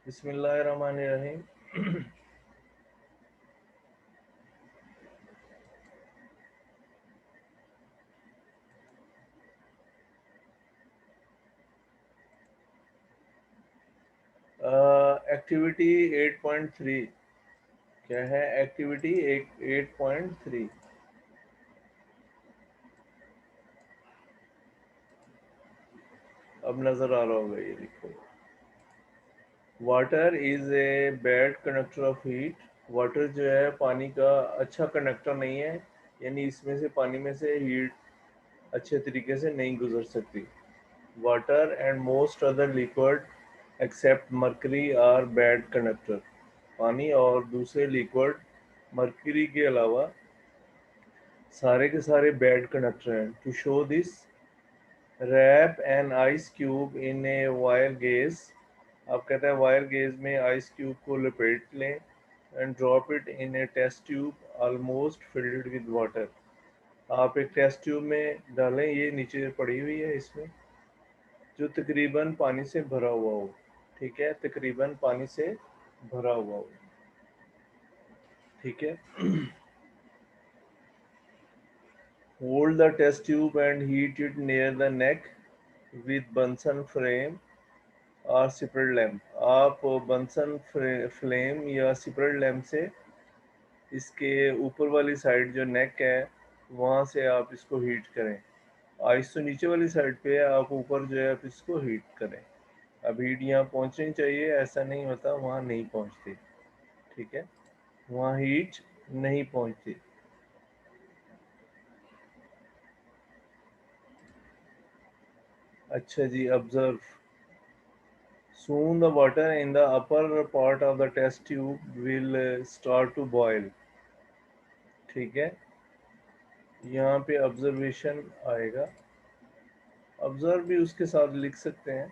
बिस्मिल्लाहिर्रहमानिर्रहीम। एक्टिविटी 8.3 क्या है? एक्टिविटी 8.3। अब नजर आ रहा होगा, ये देखो। Water is a bad conductor of heat. Water जो है पानी का अच्छा कंडक्टर नहीं है, यानी इसमें से पानी में से हीट अच्छे तरीके से नहीं गुजर सकती। Water and most other liquid except mercury are bad conductor. पानी और दूसरे लिक्विड मर्क्यूरी के अलावा सारे के सारे बैड कंडक्टर हैं। To show this, wrap an ice cube in a wire gauze. आप कहते हैं वायर गेज में आइस क्यूब को लपेट लें and drop it in a test tube almost filled with water. आप एक टेस्ट ट्यूब में डालें, ये नीचे पड़ी हुई है इसमें, जो तकरीबन पानी से भरा हुआ हो। ठीक है, तकरीबन पानी से भरा हुआ हो। ठीक है। Hold the test tube and heat it near the neck with Bunsen flame और सिपरेट लैम्प। आप बंसन फ्लेम या सिपरेट लैम्प से इसके ऊपर वाली साइड जो नेक है वहाँ से आप इसको हीट करें। आइस तो नीचे वाली साइड पे है, आप ऊपर जो है आप इसको हीट करें। अब हीट यहाँ पहुँचनी चाहिए, ऐसा नहीं होता, वहाँ नहीं पहुँचती। ठीक है, वहाँ हीट नहीं पहुँचती। अच्छा जी, observe. Soon the water in the upper part of the test tube will start to boil। ठीक है, यहाँ पे ऑब्जर्वेशन आएगा। ऑब्जर्व भी उसके साथ लिख सकते हैं।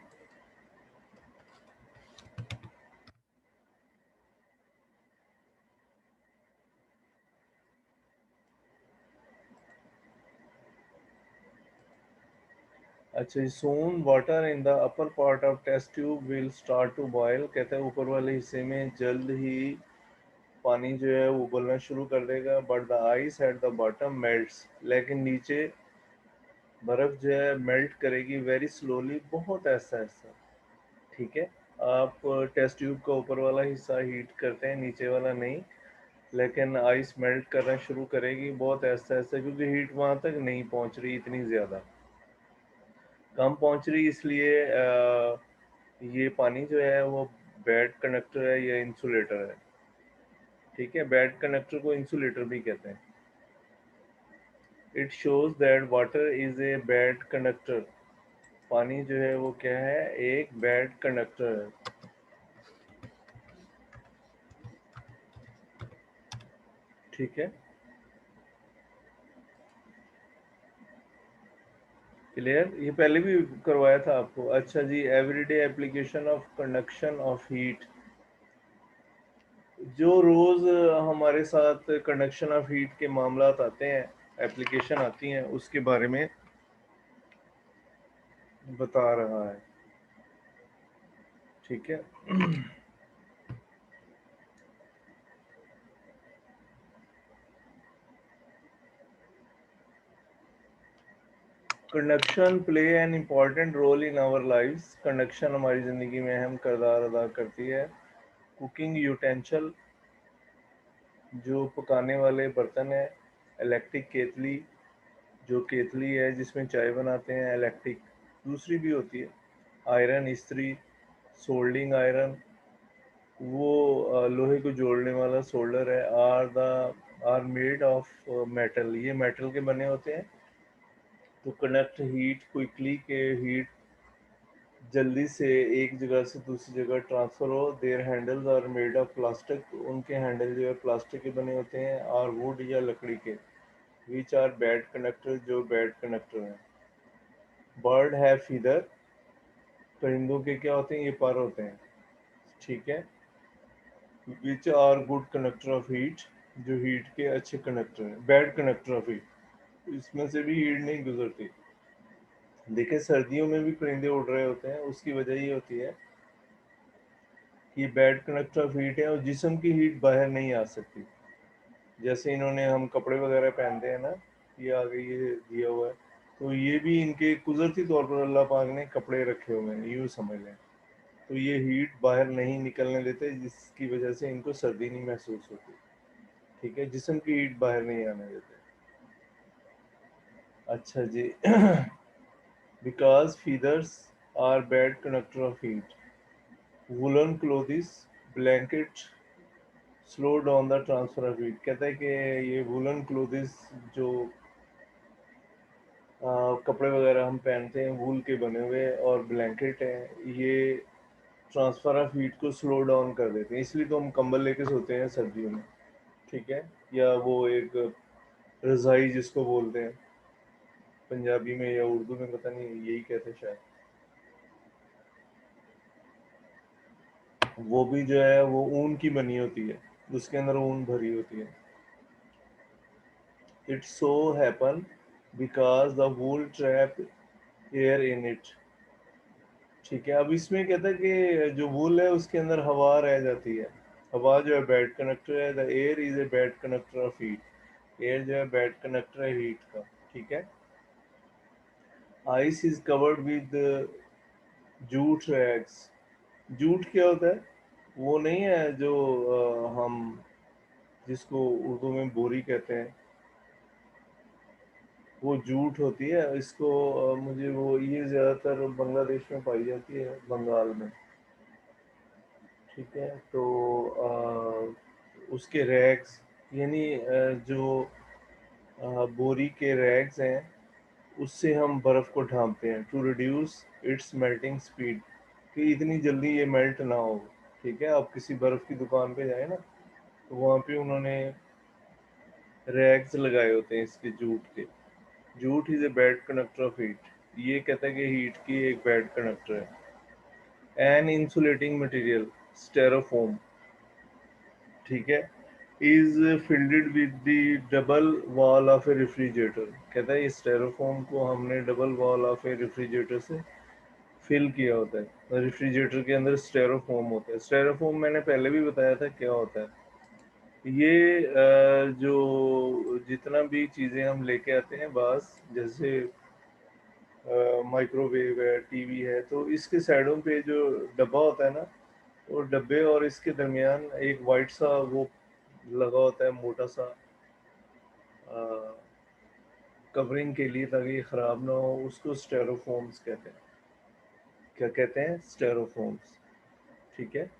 अच्छा, soon water in the upper part of test tube will start to boil। कहते हैं ऊपर वाले हिस्से में जल्द ही पानी जो है वो उबलना शुरू कर देगा। But the ice at the bottom melts. लेकिन नीचे बर्फ जो है मेल्ट करेगी वेरी स्लोली, बहुत ऐसा ऐसा। ठीक है, आप टेस्ट ट्यूब का ऊपर वाला हिस्सा हीट करते हैं, नीचे वाला नहीं। लेकिन आइस मेल्ट करना शुरू करेगी बहुत ऐसा ऐसा, क्योंकि हीट वहां तक नहीं पहुंच रही, इतनी ज़्यादा कम पहुंच रही। इसलिए ये पानी जो है वो बैड कंडक्टर है या इंसुलेटर है। ठीक है, बैड कंडक्टर को इंसुलेटर भी कहते हैं। It shows that water is a bad conductor. पानी जो है वो क्या है? एक बैड कंडक्टर है। ठीक है, क्लियर? ये पहले भी करवाया था आपको। अच्छा जी, everyday application of conduction of heat. जो रोज हमारे साथ कंडक्शन ऑफ हीट के मामलात आते हैं, एप्लीकेशन आती हैं, उसके बारे में बता रहा है। ठीक है। Conduction play an important role in our lives. Conduction हमारी ज़िंदगी में अहम किरदार अदा करती है। कुकिंग यूटेंशियल, जो पकाने वाले बर्तन है। इलेक्ट्रिक केतली, जो केतली है जिसमें चाय बनाते हैं, इलेक्ट्रिक। दूसरी भी होती है आयरन इस्त्री, सोल्डिंग आयरन, वो लोहे को जोड़ने वाला सोल्डर है। आर मेड ऑफ मेटल, ये मेटल के बने होते हैं। तो कनेक्ट हीट क्विकली, के हीट जल्दी से एक जगह से दूसरी जगह ट्रांसफर हो। Their handles are made of plastic, उनके हैंडल जो है प्लास्टिक के बने होते हैं, और वुड या लकड़ी के। विच आर बैड कंडक्टर, जो बैड कंडक्टर हैं। बर्ड है फीदर, परिंदों के क्या होते हैं? ये पर होते हैं। ठीक है। Which are good conductor of heat, जो हीट के अच्छे कंडक्टर हैं। बैड कंडक्टर ऑफ हीट, इसमें से भी हीट नहीं गुजरती। देखिए, सर्दियों में भी परिंदे उड़ रहे होते हैं, उसकी वजह ये होती है कि बैड कंडक्टर ऑफ हीट है और जिस्म की हीट बाहर नहीं आ सकती। जैसे इन्होंने हम कपड़े वगैरह पहनते हैं ना, ये आगे ये दिया हुआ है, तो ये भी इनके कुदरती तौर पर अल्लाह पाक ने कपड़े रखे हुए हैं, यूँ समझ लें। तो ये हीट बाहर नहीं निकलने देते, जिसकी वजह से इनको सर्दी नहीं महसूस होती। ठीक है, जिस्म की हीट बाहर नहीं आने देते। अच्छा जी। Because feathers are bad conductor of heat, woollen clothes, blanket slow down the transfer of heat. कहता है कि ये वुलन क्लोथिस जो कपड़े वगैरह हम पहनते हैं वूल के बने हुए, और ब्लैंकेट हैं, ये ट्रांसफ़र ऑफ हीट को स्लो डाउन कर देते हैं, इसलिए तो हम कंबल लेके सोते हैं सर्दियों में। ठीक है, या वो एक रज़ाई जिसको बोलते हैं पंजाबी में या उर्दू में, पता नहीं, यही कहते हैं शायद। वो भी जो है वो ऊन की बनी होती है, उसके अंदर ऊन भरी होती है। It so happen because the wool trap air in it. ठीक है, अब इसमें कहता है कि जो वूल है उसके अंदर हवा रह जाती है। हवा जो है बैड कंडक्टर है, the air is a bad conductor of heat. Air जो है बैड कंडक्टर है हीट का। ठीक है। Ice is covered with jute rags. Jute क्या होता है? वो नहीं है जो हम जिसको उर्दू में बोरी कहते हैं, वो जूट होती है। इसको मुझे वो ये ज़्यादातर बांग्लादेश में पाई जाती है, बंगाल में। ठीक है, तो उसके रैग्स, यानी जो बोरी के रैग्स हैं, उससे हम बर्फ़ को ढांपते हैं to reduce its melting speed, कि इतनी जल्दी ये मेल्ट ना हो। ठीक है, आप किसी बर्फ़ की दुकान पे जाए ना, तो वहाँ पे उन्होंने रैग्स लगाए होते हैं इसके जूट के। Jute is a bad conductor of heat. ये कहता है कि हीट की एक बैड कंडक्टर है। एन इंसुलेटिंग मटेरियल, स्टेरोफोम, ठीक है, is fielded with the double wall of A refrigerator. कहता है इस स्टेरोफोम को हमने double wall of A refrigerator से फिल किया होता है। रेफ्रिजरेटर के अंदर स्टेरोफोम होता है। स्टेरोफोम मैंने पहले भी बताया था क्या होता है। ये जो जितना भी चीज़ें हम लेके आते हैं बस, जैसे माइक्रोवेव है, टीवी है, तो इसके साइडों पे जो डब्बा होता है ना, वो डब्बे और इसके दरमियान एक वाइट सा वो लगा होता है, मोटा सा कवरिंग के लिए, ताकि ये ख़राब ना हो। उसको स्टेरोफोम्स कहते हैं। क्या कहते हैं? स्टेरोफोम्स। ठीक है।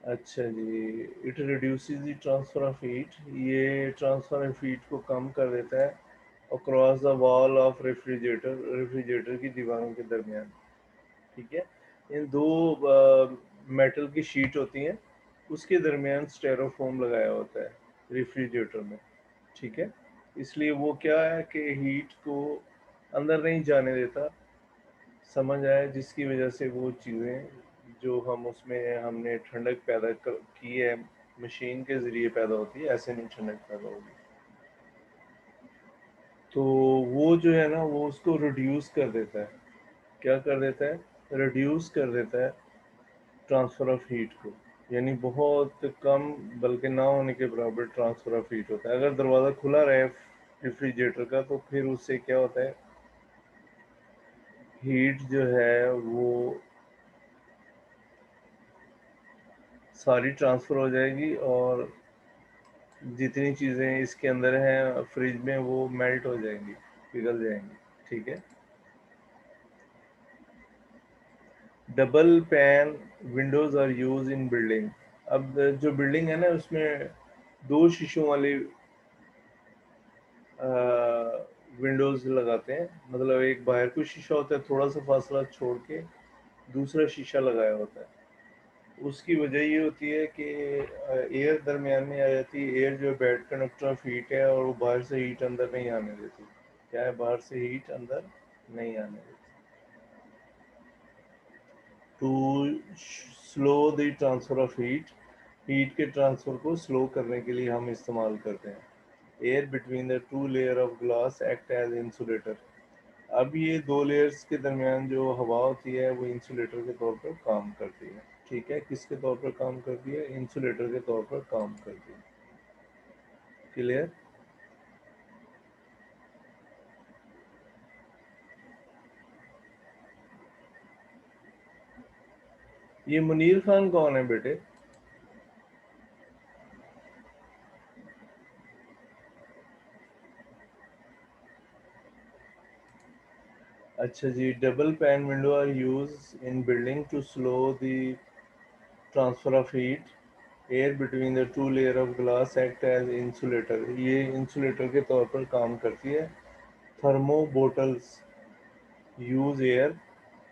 अच्छा जी। It reduces the transfer of heat. ये ट्रांसफ़र ऑफ हीट को कम कर देता है across the wall of refrigerator, refrigerator की दीवारों के दरमियान। ठीक है, इन दो मेटल की शीट होती हैं, उसके दरमियान स्टेरोफोम लगाया होता है रेफ्रिजरेटर में। ठीक है, इसलिए वो क्या है कि हीट को अंदर नहीं जाने देता, समझ आया, जिसकी वजह से वो चीज़ें जो हम उसमें हमने ठंडक की है, मशीन के ज़रिए पैदा होती है, ऐसे नहीं ठंडक पैदा होगी। तो वो जो है ना, वो उसको रिड्यूस कर देता है। क्या कर देता है? रिड्यूस कर देता है ट्रांसफ़र ऑफ हीट को। यानी बहुत कम, बल्कि ना होने के बराबर ट्रांसफ़र ऑफ हीट होता है। अगर दरवाज़ा खुला रहे रेफ्रिजरेटर का, तो फिर उससे क्या होता है, हीट जो है वो सारी ट्रांसफ़र हो जाएगी, और जितनी चीज़ें इसके अंदर हैं फ्रिज में, वो मेल्ट हो जाएंगी, पिघल जाएंगी। ठीक है। Double pane windows are use in building. अब जो बिल्डिंग है ना, उसमें दो शीशों वाली विंडोज़ लगाते हैं। मतलब एक बाहर को शीशा होता है, थोड़ा सा फासला छोड़ के दूसरा शीशा लगाया होता है। उसकी वजह ये होती है कि एयर दरमियान में आ जाती है। एयर जो बैड कंडक्टर ऑफ हीट है, और वो बाहर से हीट अंदर नहीं आने देती। क्या है? बाहर से हीट अंदर नहीं आने देती। To slow the transfer of heat, heat के ट्रांसफ़र को स्लो करने के लिए हम इस्तेमाल करते हैं। Air between the two layer of glass act as insulator. अब ये दो लेयर्स के दरमियान जो हवा होती है वो इंसुलेटर के तौर पर काम करती है। ठीक है, किसके तौर पर काम करती है? इंसुलेटर के तौर पर काम करती है। क्लियर? ये मुनीर खान कौन है बेटे? अच्छा जी, double pane window are use in building to slow the transfer of heat air between the two layer of glass act as insulator. ये इंसुलेटर के तौर पर काम करती है। थर्मो बोटल्स यूज एयर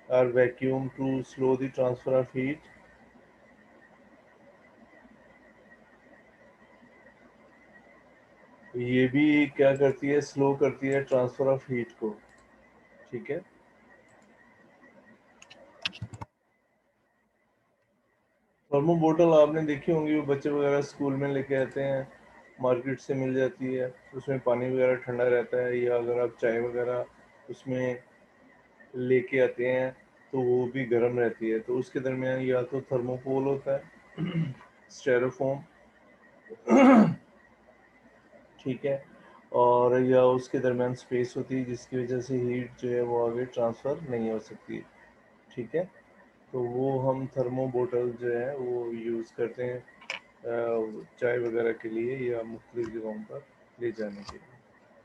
और vacuum to slow the transfer of heat. ये भी क्या करती है? स्लो करती है ट्रांसफर ऑफ हीट को। ठीक है। थर्मो बोतल आपने देखी होंगी, वो बच्चे वगैरह स्कूल में लेके आते हैं, मार्केट से मिल जाती है। उसमें पानी वगैरह ठंडा रहता है, या अगर आप चाय वगैरह उसमें लेके आते हैं तो वो भी गर्म रहती है। तो उसके दरमियान या तो थर्मोकोल होता है, स्टेरोफोम, ठीक है, और या उसके दरमियान स्पेस होती है जिसकी वजह से हीट जो है वो आगे ट्रांसफ़र नहीं हो सकती। ठीक है। तो वो हम थर्मो बोतल जो है वो यूज़ करते हैं चाय वगैरह के लिए या मुख्तलिफ जगहों पर ले जाने के लिए।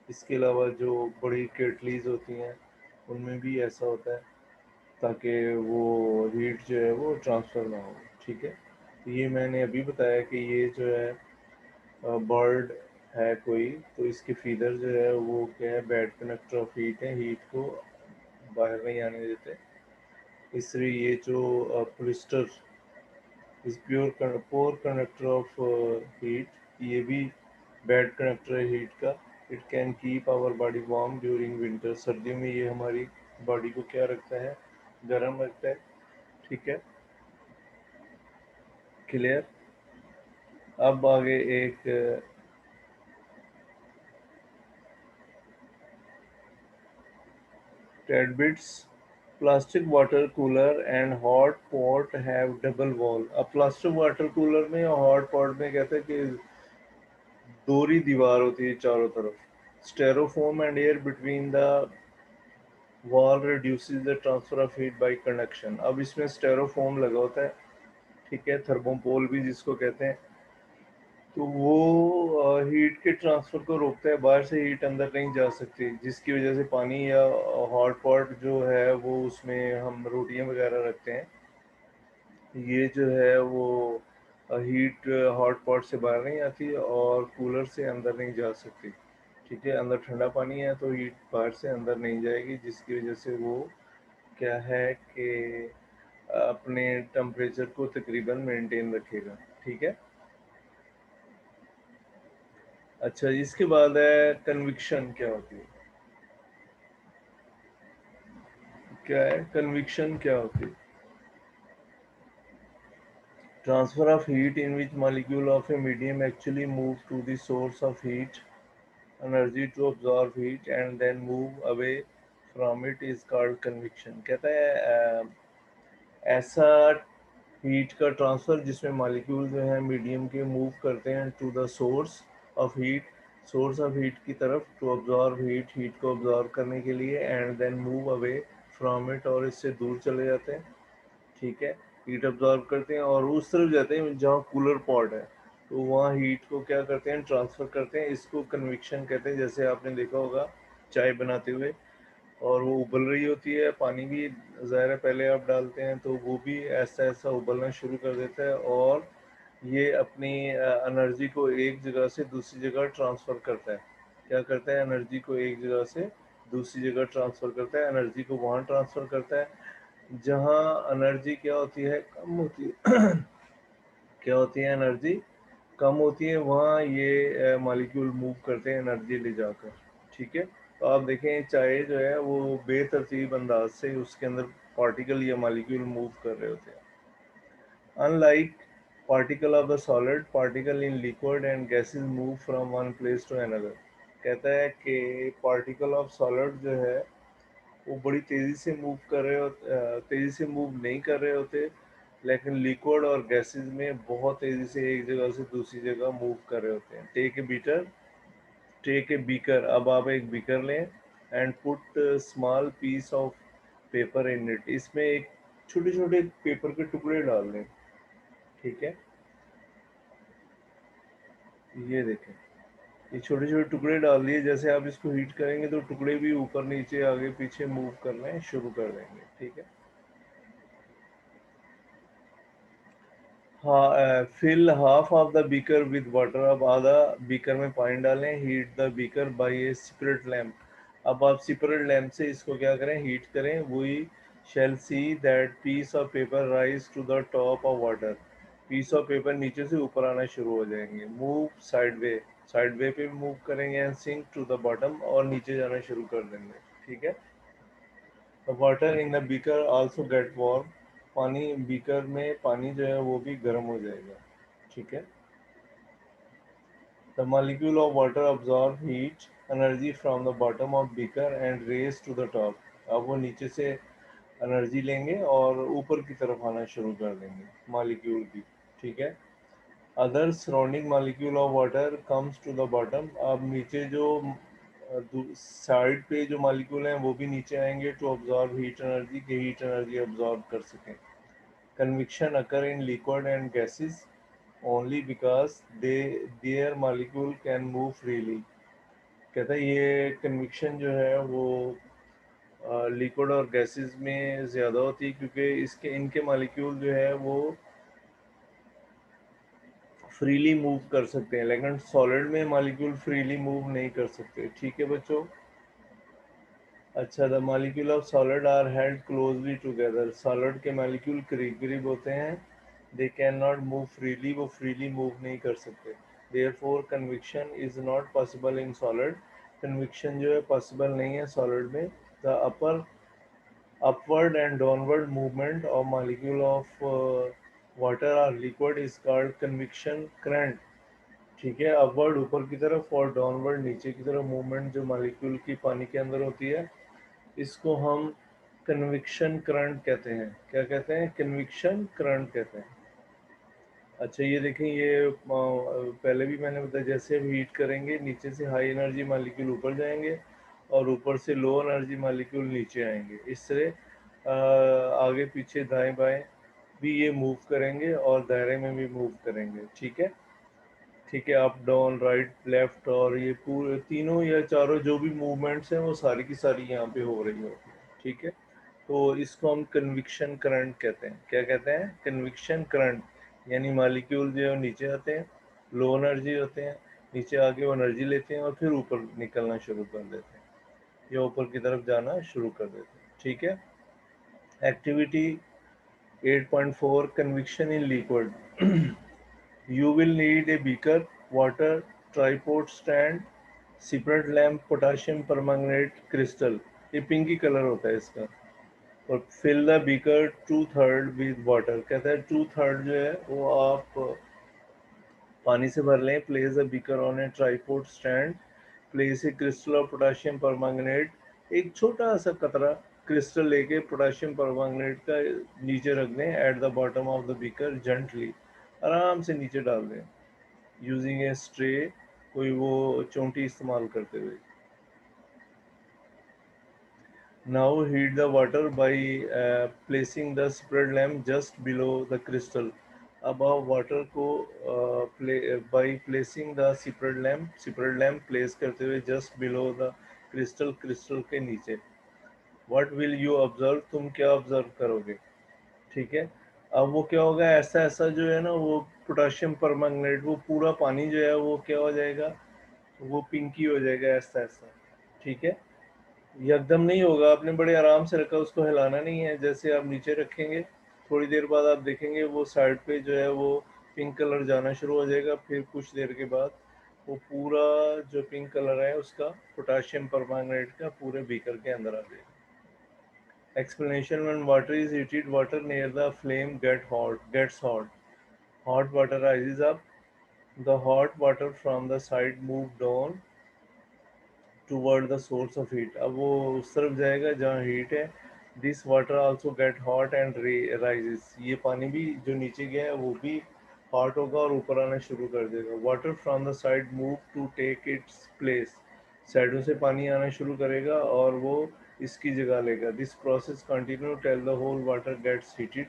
इसके अलावा जो बड़ी केटलीज होती हैं उनमें भी ऐसा होता है, ताकि वो हीट जो है वो ट्रांसफ़र ना हो। ठीक है। तो ये मैंने अभी बताया कि ये जो है बर्ड है कोई, तो इसके फीदर जो है वो क्या है? बैड कंडक्टर ऑफ हीट है, हीट को बाहर नहीं आने देते। इसलिए ये जो polyester is poor conductor of heat, ये भी बैड कंडक्टर है हीट का। It can keep our body warm during winter. सर्दियों में ये हमारी बॉडी को क्या रखता है? गर्म रखता है। ठीक है। क्लियर? अब आगे एक tidbits. Plastic water cooler and hot pot have double wall. अब प्लास्टिक वाटर कूलर में और हॉट पॉट में कहते हैं कि दोहरी दीवार होती है चारों तरफ। Styrofoam and air between the wall reduces the transfer of heat by conduction. अब इसमें स्टेरोफोम लगा होता है। ठीक है, थर्मोपोल भी जिसको कहते हैं। तो वो हीट के ट्रांसफर को रोकता है, बाहर से हीट अंदर नहीं जा सकती, जिसकी वजह से पानी या हॉट पॉट जो है वो उसमें हम रोटियां वगैरह रखते हैं, ये जो है वो हीट हॉट पॉट से बाहर नहीं आती और कूलर से अंदर नहीं जा सकती। ठीक है, अंदर ठंडा पानी है तो हीट बाहर से अंदर नहीं जाएगी, जिसकी वजह से वो क्या है कि अपने टेम्परेचर को तकरीबन मेंटेन रखेगा। ठीक है। अच्छा, इसके बाद है कन्विक्शन। क्या होती है? क्या है कन्विक्शन? क्या होती है? Transfer of heat in which molecule of a medium actually move to the source of heat energy to absorb heat and then move away from it is called convection। कहता है ऐसा हीट का transfer जिसमें molecule जो है medium के move करते हैं to the source of heat, source of heat की तरफ, टू ऑब्जॉर्व हीट, हीट को ऑब्जॉर्व करने के लिए, and then move away from it, और इससे दूर चले जाते हैं। ठीक है, हीट ऑब्जॉर्व करते हैं और उस तरफ जाते हैं जहाँ कूलर पॉट है, तो वहाँ हीट को क्या करते हैं? ट्रांसफ़र करते हैं। इसको कन्विक्शन कहते हैं। जैसे आपने देखा होगा चाय बनाते हुए, और वो उबल रही होती है, पानी भी ज़ाहिर है पहले आप डालते हैं तो वो भी ऐसा ऐसा उबलना शुरू कर देता है, और ये अपनी एनर्जी को एक जगह से दूसरी जगह ट्रांसफ़र करता है। क्या करता है? एनर्जी को एक जगह से दूसरी जगह ट्रांसफ़र करता है। एनर्जी को वहाँ ट्रांसफ़र करता है जहाँ एनर्जी क्या होती है? कम होती है। क्या होती है? एनर्जी कम होती है, वहाँ ये मॉलिक्यूल मूव करते हैं एनर्जी ले जाकर। ठीक है। तो आप देखें चाय जो है वो बेतरतीब अंदाज से उसके अंदर पार्टिकल या मॉलिक्यूल मूव कर रहे होते हैं। Unlike particle of the solid, particle in liquid and gases move from one place to another. कहता है कि पार्टिकल ऑफ सॉलिड जो है वो बड़ी तेज़ी से मूव कर रहे हो, तेज़ी से मूव नहीं कर रहे होते, लेकिन लिक्विड और गैसेस में बहुत तेज़ी से एक जगह से दूसरी जगह मूव कर रहे होते हैं। टेक ए बीकर, अब आप एक बीकर लें and put small piece of paper in it, इसमें एक छोटे छोटे पेपर के टुकड़े डाल दें। ठीक है, ये देखें, ये छोटे छोटे टुकड़े डाल दिए। जैसे आप इसको हीट करेंगे तो टुकड़े भी ऊपर नीचे आगे पीछे मूव करने शुरू कर देंगे। ठीक है, हाँ, fill half of the beaker with water, अब आधा बीकर में पानी डालें। Heat the beaker by a spirit lamp, अब आप सेपरेट लैम्प से इसको क्या करें, हीट करें। We shall see that piece of paper rise to the top of water, piece of paper नीचे से ऊपर आना शुरू हो जाएंगे। मूव साइड वे पे मूव करेंगे and sink to the bottom, और नीचे जाना शुरू कर देंगे। ठीक है, the water in the beaker also get warm, पानी बीकर में पानी जो है वो भी गर्म हो जाएगा। ठीक है, the molecule of water absorb heat energy from the bottom of beaker and rise to the top, अब वो नीचे से एनर्जी लेंगे और ऊपर की तरफ आना शुरू कर देंगे मॉलिक्यूल की। ठीक है, other surrounding molecule of water comes to the bottom, अब नीचे जो साइड पे जो मॉलिक्यूल हैं वो भी नीचे आएंगे टू ऑब्जॉर्व हीट एनर्जी, के हीट एनर्जी ऑब्जॉर्व कर सकें। Convection occur in liquid and gases only because they their molecule can move freely, कहता है ये कन्विक्शन जो है वो लिक्विड और गैसेस में ज़्यादा होती है, क्योंकि इसके इनके मॉलिक्यूल जो है वो फ्रीली मूव कर सकते हैं, लेकिन सॉलिड में मॉलिक्यूल फ्रीली मूव नहीं कर सकते। ठीक है बच्चों, अच्छा, the molecule of solid are held closely together, solid के मॉलिक्यूल करीब करीब होते हैं। They can not move freely, वो फ्रीली मूव नहीं कर सकते। Therefore convection is not possible in solid, convection जो है पॉसिबल नहीं है सॉलिड में। The upper upward and downward movement of molecule of water or liquid is called convection current। ठीक है, अपवर्ड ऊपर की तरफ और डाउनवर्ड नीचे की तरफ मूवमेंट जो मॉलिक्यूल की पानी के अंदर होती है, इसको हम कन्विक्शन करंट कहते हैं। क्या कहते हैं, कन्विक्शन करंट कहते हैं। अच्छा, ये देखें, ये पहले भी मैंने बताया, जैसे हम हीट करेंगे नीचे से हाई एनर्जी मॉलिक्यूल ऊपर जाएंगे और ऊपर से लो एनर्जी मॉलिक्यूल नीचे आएंगे। इस तरह आगे पीछे दाएं बाएं भी ये मूव करेंगे और दायरे में भी मूव करेंगे। ठीक है, ठीक है, अप डाउन राइट लेफ्ट, और ये पूरे तीनों या चारों जो भी मूवमेंट्स हैं वो सारी की सारी यहाँ पे हो रही होती है। ठीक है, तो इसको हम कन्विक्शन करंट कहते हैं। क्या कहते हैं, कन्विक्शन करंट, यानी मॉलिक्यूल जो है नीचे आते हैं, लो एनर्जी होते हैं, नीचे आके वो एनर्जी लेते हैं और फिर ऊपर निकलना शुरू कर देते हैं या ऊपर की तरफ जाना शुरू कर देते हैं। ठीक है, activity 8.4, conviction in liquid. You will need a beaker, water, tripod stand, separate lamp, potassium permanganate crystal, ये पिंकी कलर होता है इसका, और fill the beaker 2/3 with water, कहता है 2/3 जो है वो आप पानी से भर लें। Place the beaker on A tripod stand, place a crystal of potassium permanganate, एक छोटा सा कतरा क्रिस्टल लेके पोटाशियम परमैंगनेट का नीचे रख दें। At the bottom of the beaker gently, आराम से नीचे डाल दें। यूजिंग ए स्ट्रे, कोई वो चोंटी इस्तेमाल करते हुए। Now heat the water by placing the spread lamp just below the crystal, अब आप वाटर को by placing the spread lamp place करते हुए जस्ट बिलो द क्रिस्टल के नीचे। व्हाट विल यू ऑब्जर्व, तुम क्या ऑब्जर्व करोगे। ठीक है, अब वो क्या होगा, ऐसा ऐसा जो है ना वो पोटाशियम परमैंगनेट, वो पूरा पानी जो है वो क्या हो जाएगा, वो पिंकी हो जाएगा ऐसा ऐसा। ठीक है, यकदम नहीं होगा, आपने बड़े आराम से रखा, उसको हिलाना नहीं है। जैसे आप नीचे रखेंगे थोड़ी देर बाद आप देखेंगे वो साइड पे जो है वो पिंक कलर जाना शुरू हो जाएगा, फिर कुछ देर के बाद वो पूरा जो पिंक कलर है उसका पोटाशियम परमैंगनेट का पूरे बीकर के अंदर आ जाएगा। Explanation, when water is heated, water near the flame gets hot water rises up, the hot water from the side move down toward the source of heat, अब वो उस तरफ जाएगा जहाँ हीट है। This water also get hot and rises, ये पानी भी जो नीचे गया है वो भी हॉट होगा और ऊपर आना शुरू कर देगा। Water from the side move to take its place, साइडों से पानी आना शुरू करेगा और वो इसकी जगह लेगा। This process continue till the whole water gets heated.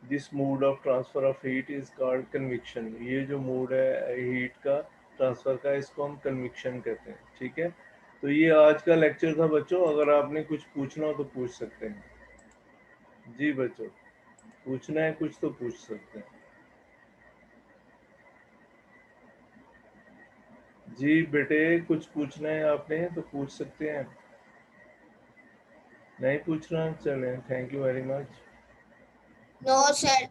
This mode of transfer of heat is called convection, ये जो मूड है हीट का ट्रांसफर का, इसको हम कन्विक्शन कहते हैं। ठीक है, तो ये आज का लेक्चर था बच्चों, अगर आपने कुछ पूछना हो तो पूछ सकते हैं। जी बच्चों, पूछना है कुछ तो पूछ सकते हैं। जी बेटे, कुछ पूछना है आपने तो पूछ सकते हैं, नहीं पूछना चले, thank you very much. No sir.